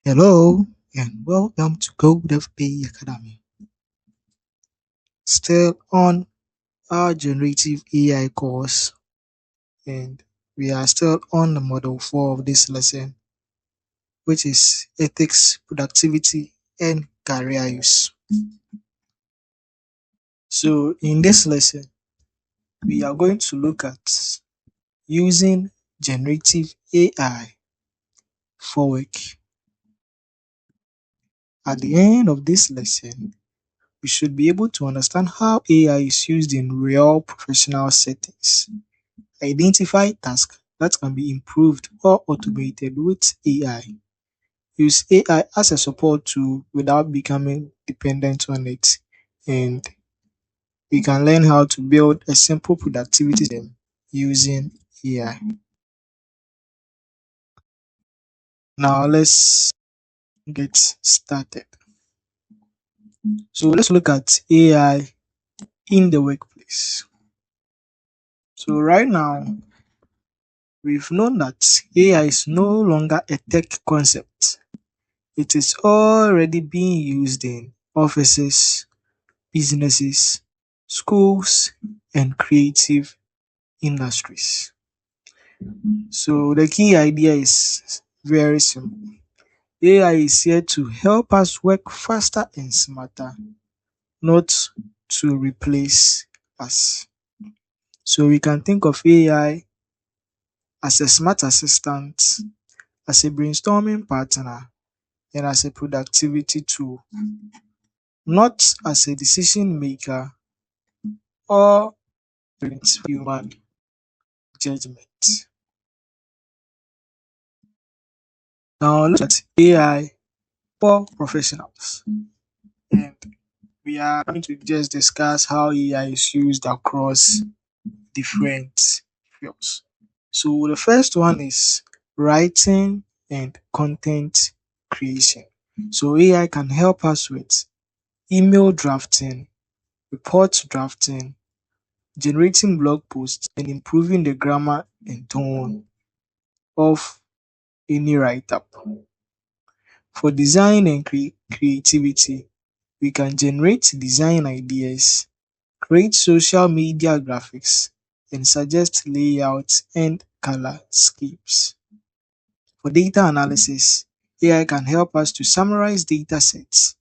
Hello and welcome to Code FP Academy. Still on our Generative AI course, and we are still on the model 4 of this lesson, which is ethics, productivity, and career use. So, in this lesson, we are going to look at using generative AI for work. At the end of this lesson, we should be able to understand how AI is used in real professional settings, identify tasks that can be improved or automated with AI, use AI as a support tool without becoming dependent on it, and we can learn how to build a simple productivity system using AI. Now let's get started. So let's look at AI in the workplace. So right now, we've known that AI is no longer a tech concept. It is already being used in offices, businesses, schools, and creative industries. So the key idea is very simple. AI is here to help us work faster and smarter, not to replace us. So we can think of AI as a smart assistant, as a brainstorming partner, and as a productivity tool, not as a decision maker or human judgment. Now look at AI for professionals. And we are going to just discuss how AI is used across different fields. So the first one is writing and content creation. So AI can help us with email drafting, report drafting, generating blog posts, and improving the grammar and tone of any write up. For design and creativity, we can generate design ideas, create social media graphics, and suggest layouts and color schemes. For data analysis, AI can help us to summarize data sets,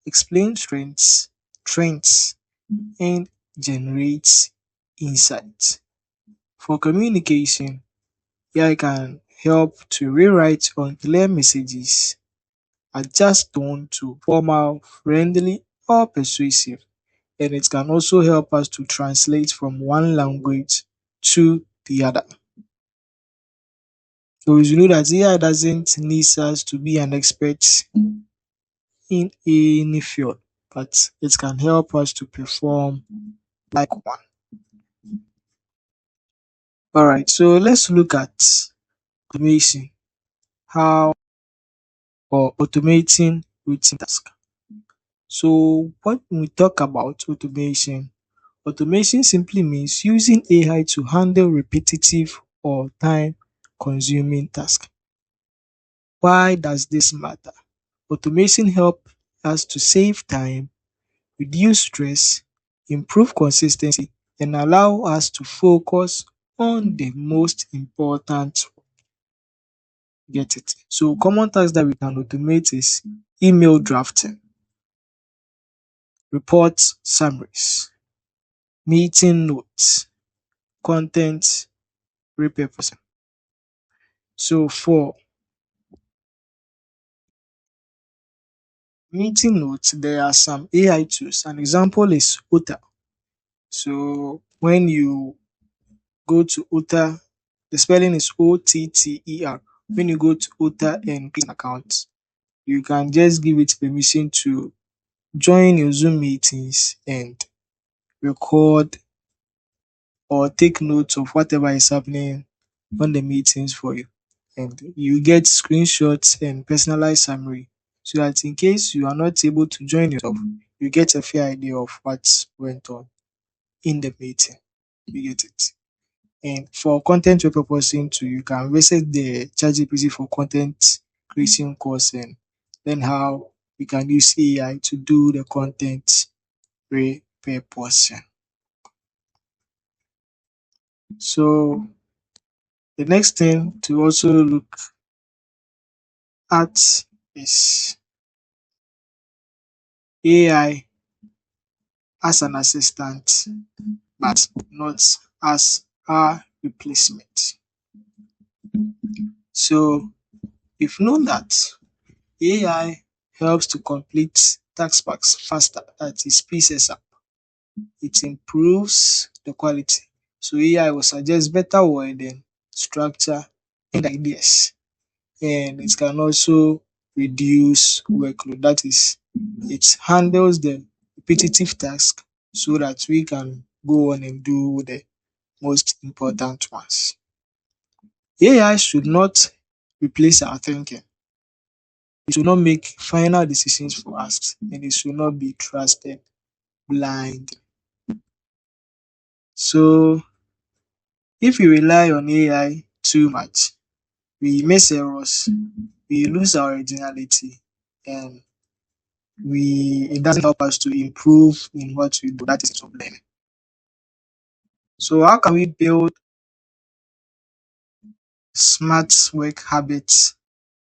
explain trends, and generate insights. For communication, AI can help to rewrite unclear messages, adjust tone to formal, friendly, or persuasive, and it can also help us to translate from one language to the other. So you know that AI doesn't need us to be an expert in any field, but it can help us to perform like one. All right, so let's look at automation, how or automating routine tasks. So when we talk about automation simply means using AI to handle repetitive or time consuming tasks. Why does this matter? Automation helps us to save time, reduce stress, improve consistency, and allow us to focus on the most important. Get it? So common tasks that we can automate is email drafting, report summaries, meeting notes, content repurposing. So for meeting notes, there are some AI tools. An example is Otter. So when you go to Otter, the spelling is OTTER. When you go to Otter and create an account, you can just give it permission to join your Zoom meetings and record or take notes of whatever is happening on the meetings for you. And you get screenshots and personalized summary so that in case you are not able to join yourself, you get a fair idea of what went on in the meeting. You get it. And for content repurposing too, you can visit the ChatGPT for content creation course and learn how we can use AI to do the content repurposing. So the next thing to also look at is AI as an assistant, but not as a replacement. So we've known that AI helps to complete tasks faster, that it speeds us up. It improves the quality. So AI will suggest better wording, structure, and ideas. And it can also reduce workload. That is, it handles the repetitive task so that we can go on and do the most important ones. AI should not replace our thinking. It should not make final decisions for us, and it should not be trusted blind. So if we rely on AI too much, we miss errors, we lose our originality, and we it doesn't help us to improve in what we do. That is to learn. So how can we build smart work habits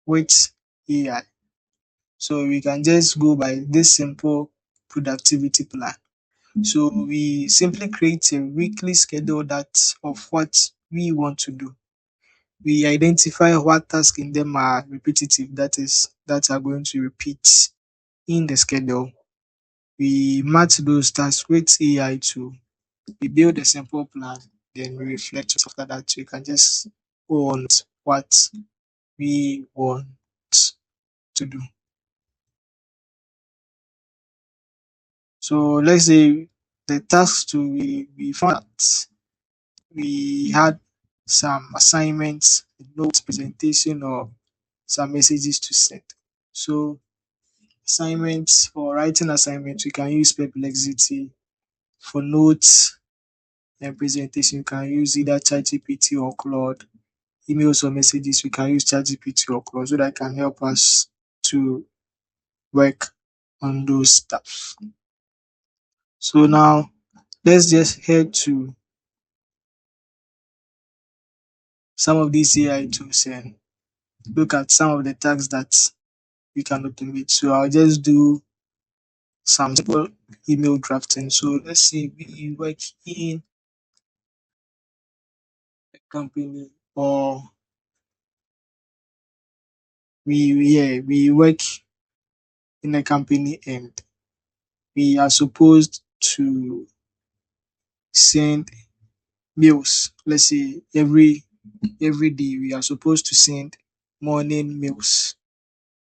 with AI? So we can just go by this simple productivity plan. So we simply create a weekly schedule that of what we want to do. We identify what tasks in them are repetitive, that is, that are going to repeat in the schedule. We match those tasks with AI to we build a simple plan, then we reflect after that. We can just go on with what we want to do. So let's say the tasks to we found that we had some assignments, notes, presentation, or some messages to send. So assignments for writing assignments, we can use Perplexity. For notes and presentation, you can use either ChatGPT or Claude. Emails or messages, we can use ChatGPT or Claude so that can help us to work on those stuff. So now let's just head to some of these AI tools and look at some of the tasks that we can automate. So I'll just do some simple email drafting. So let's say we work in a company or we work in a company and we are supposed to send mails. Let's say every day we are supposed to send morning mails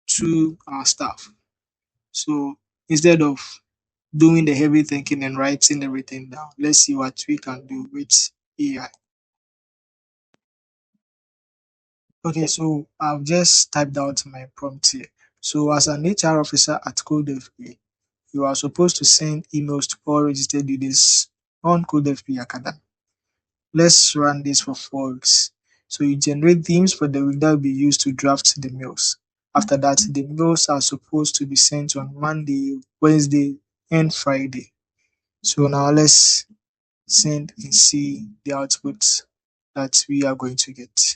to our staff. So instead of doing the heavy thinking and writing everything down, let's see what we can do with AI. Okay, so I've just typed out my prompt here. So as an HR officer at CodeFP, you are supposed to send emails to all registered leaders on CodeFP Academy. Let's run this for 4 weeks. So you generate themes for the week that will be used to draft the mails. After that, the mails are supposed to be sent on Monday, Wednesday, and Friday. So now let's send and see the output that we are going to get.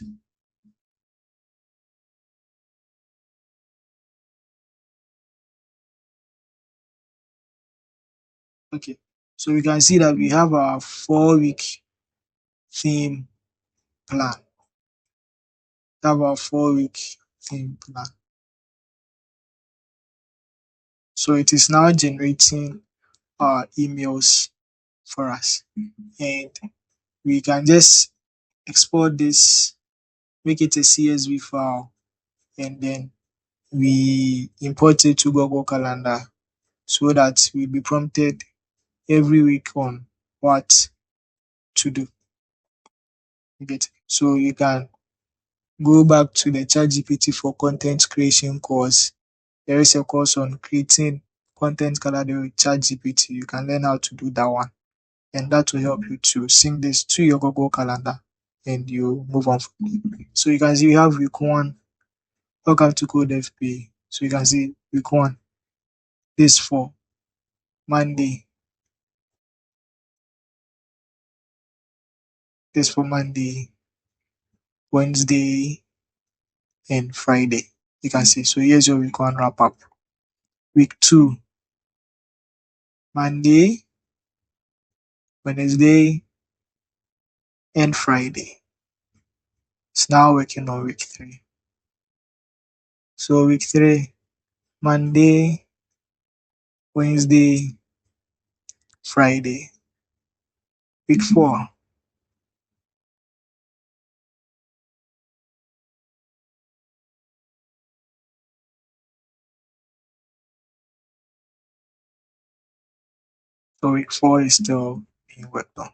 Okay, so we can see that we have our 4 week theme plan. Have our 4 week theme plan. So it is now generating our emails for us. And we can just export this, make it a CSV file, and then we import it to Google Calendar so that we'll be prompted every week on what to do. You get it? So you can go back to the ChatGPT for content creation course. There is a course on creating content calendar with ChatGPT. You can learn how to do that one. And that will help you to sync this to your Google Calendar and you move on. So you can see we have week 1. Welcome to Code FP. So you can see week one, this for Monday, this for Monday, Wednesday, and Friday. You can see. So here's your week one wrap up. Week two, Monday, Wednesday, and Friday. It's now working on week three. So week three, Monday, Wednesday, Friday. Week four, so week four is still being worked on.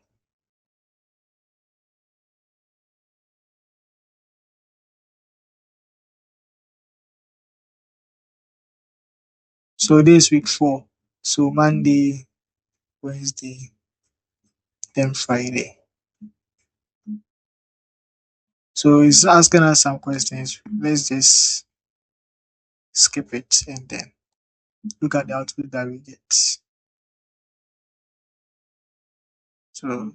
So this week four. So Monday, Wednesday, then Friday. So it's asking us some questions. Let's just skip it and then look at the output that we get. So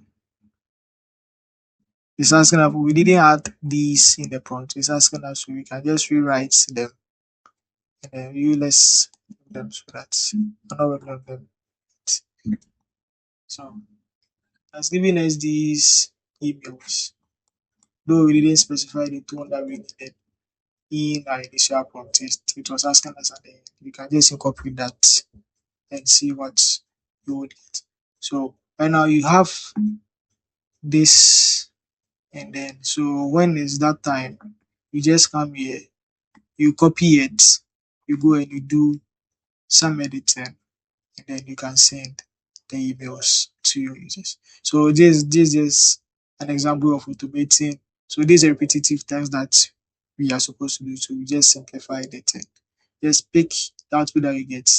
it's asking us, we didn't add these in the prompt. It's asking us, we can just rewrite them and then you let's do them so that I'm not working on them. So it's giving us these emails. Though we didn't specify the tone that we needed in our initial prompt, it was asking us at the end. You can just incorporate that and see what you would get. So right now you have this, and then so when is that time, you just come here, you copy it, you go and you do some editing, and then you can send the emails to your users. So this is an example of automating. So these are repetitive tasks that we are supposed to do. So we just simplify the thing. Just pick the output that you get,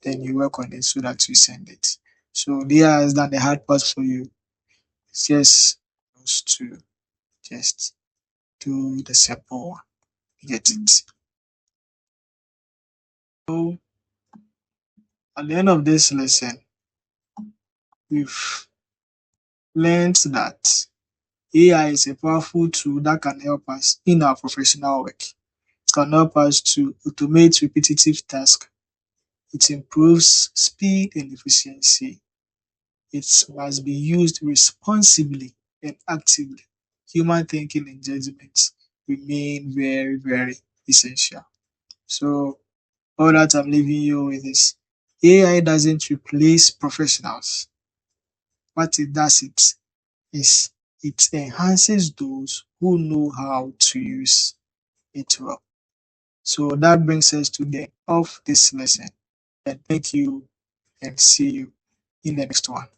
then you work on it so that you send it. So there has done the hard part for you. It's just to just do the simple one. You get it. So at the end of this lesson, we've learned that AI is a powerful tool that can help us in our professional work. It can help us to automate repetitive tasks. It improves speed and efficiency. It must be used responsibly and actively. Human thinking and judgment remain very, very essential. So, all that I'm leaving you with is AI doesn't replace professionals. What it does is it enhances those who know how to use it well. So that brings us to the end of this lesson. And thank you and see you in the next one.